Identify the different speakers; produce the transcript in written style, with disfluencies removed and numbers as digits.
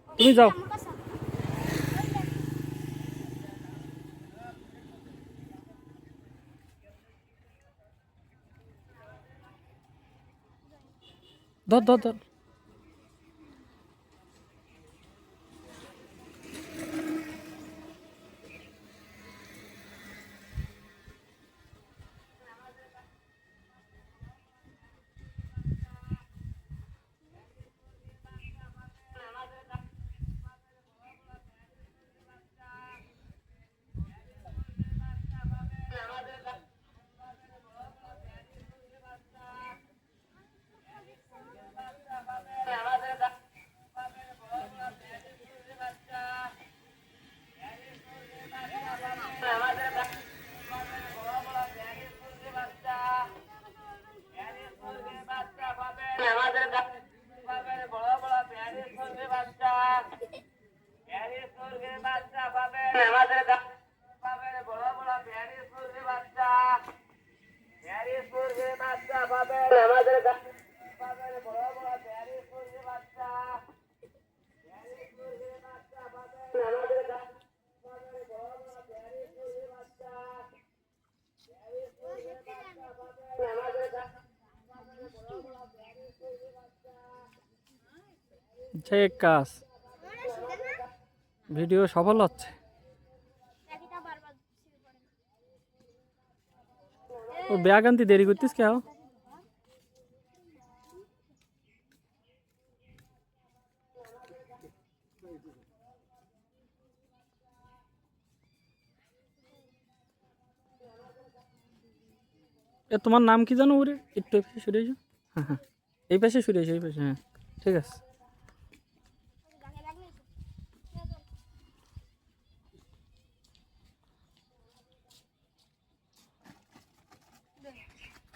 Speaker 1: তুমি যাও। ধর ধর ধর। ঠিক কাজ, ভিডিও সফল হচ্ছে। ও ব্যাগ আনতে দেরি করতিস কেউ? এ তোমার নাম কি জানো? ওরে একটু এই পাশে সরে এসো। হ্যাঁ হ্যাঁ, এই পাশে সরে এসো, এই পাশে। হ্যাঁ ঠিক আছে।